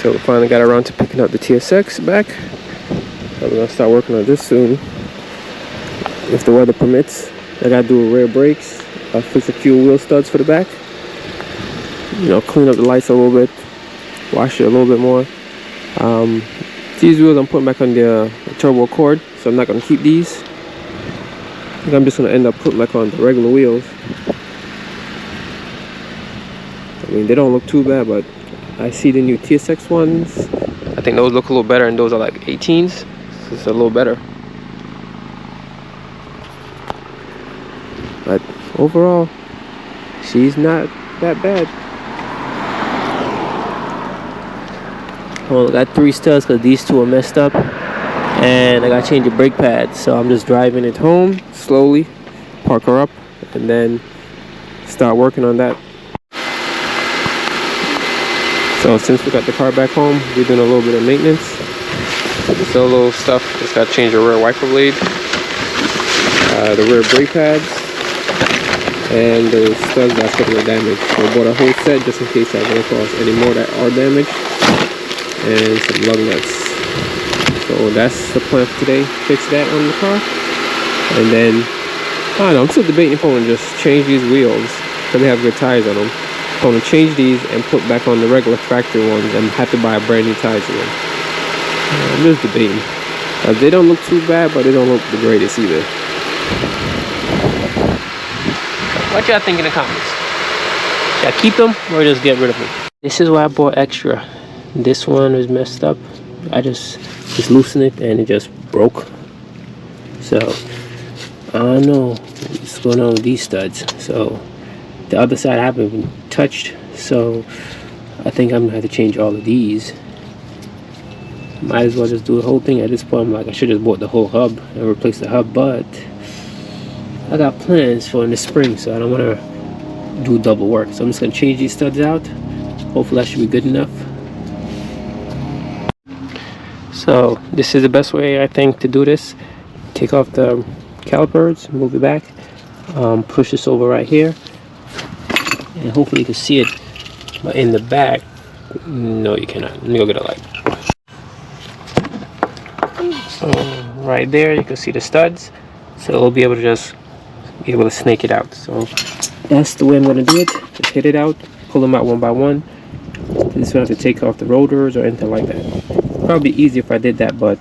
So we finally got around to picking up the TSX back. So we're gonna start working on this soon, if the weather permits. I gotta do rear brakes. I'll fix a few wheel studs for the back. You know, clean up the lights a little bit, wash it a little bit more. These wheels I'm putting back on the turbo Accord, so I'm not gonna keep these. I think I'm just gonna end up putting back on the regular wheels. I mean, they don't look too bad, but I see the new TSX ones. I think those look a little better, and those are like 18s, so it's a little better. But overall, she's not that bad. I only got 3 studs because these 2 are messed up, and I gotta change the brake pads. So I'm just driving it home slowly, park her up, and then start working on that. So since we got the car back home, we're doing a little bit of maintenance. Just a little stuff. Just gotta change the rear wiper blade, the rear brake pads, and the studs that were damaged. So I bought a whole set just in case I run across any more that are damaged, and some lug nuts. So that's the plan for today. Fix that on the car, and then I don't know, I'm still debating if I want to just change these wheels because they have good tires on them. I'm going to change these and put back on the regular factory ones and have to buy a brand new tires again. I'm just debating. They don't look too bad, but they don't look the greatest either. What y'all think in the comments? Should I keep them or just get rid of them? This is why I bought extra. This one is messed up. I just loosened it and it just broke. So I don't know what's going on with these studs. So the other side I haven't even touched, so I think I'm gonna have to change all of these. Might as well just do the whole thing at this point. I'm like, I should have bought the whole hub and replaced the hub, but I got plans for in the spring, so I don't want to do double work. So I'm just gonna change these studs out. Hopefully that should be good enough. So this is the best way I think to do this. Take off the calipers, move it back, push this over right here, and hopefully you can see it. But in the back, no, you cannot. Let me go get a light. So right there you can see the studs, so we'll be able to just snake it out. So that's the way I'm going to do it. Just hit it out, pull them out one by one. Just don't have to take off the rotors or anything like that. Probably be easier if I did that, but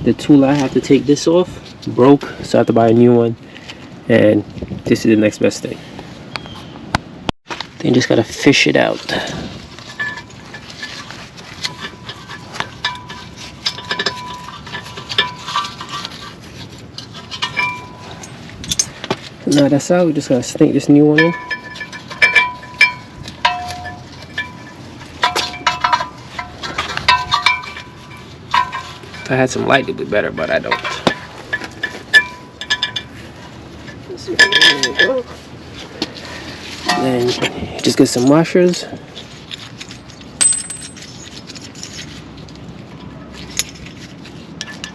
the tool I have to take this off broke, so I have to buy a new one, and this is the next best thing. Then you just gotta fish it out. So now that's out. We just gotta snake this new one in. If I had some light, it'd be better, but I don't. There we go. Then just get some washers.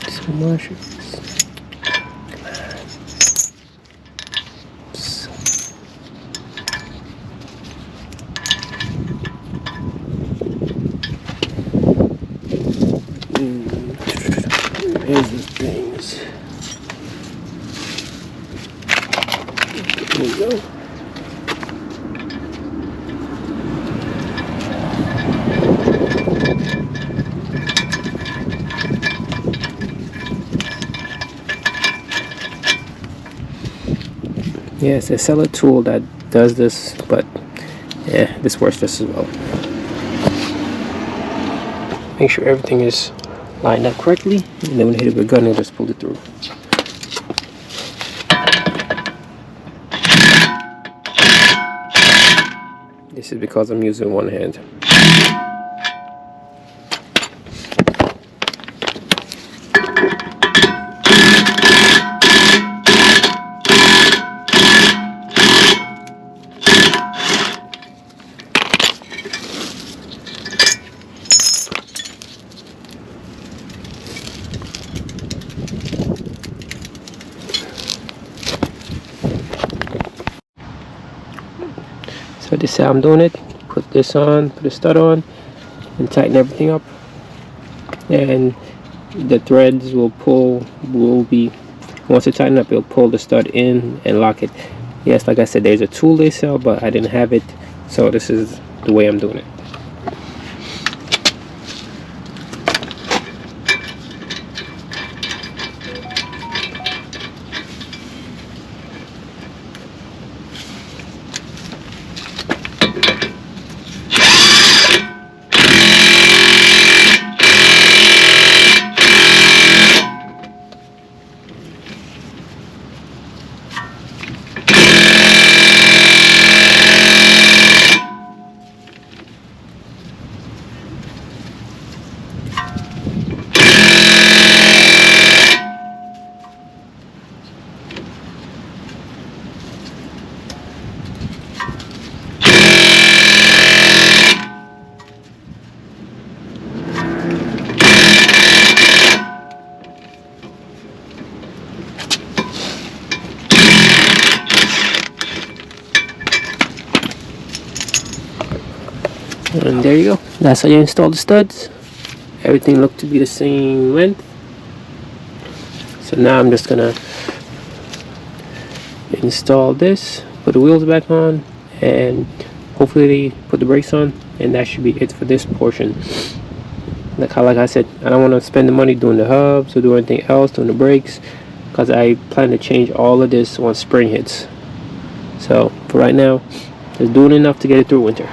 Some washers. Here's the things. There we go. Yeah, it's a seller tool that does this, but yeah, this works just as well. Make sure everything is lined up correctly, and then when you hit it with a gun, you'll just pull it through. This is because I'm using one hand. So this is how I'm doing it. Put this on, put the stud on, and tighten everything up, and the threads will be, once it's tightened up, it'll pull the stud in and lock it. Yes, like I said, there's a tool they sell, but I didn't have it, so this is the way I'm doing it. And there you go. That's how you install the studs. Everything looked to be the same length. So now I'm just gonna install this, put the wheels back on, and hopefully put the brakes on, and that should be it for this portion. Like I said, I don't want to spend the money doing the hubs or do anything else, doing the brakes, because I plan to change all of this once spring hits. So for right now, just doing enough to get it through winter.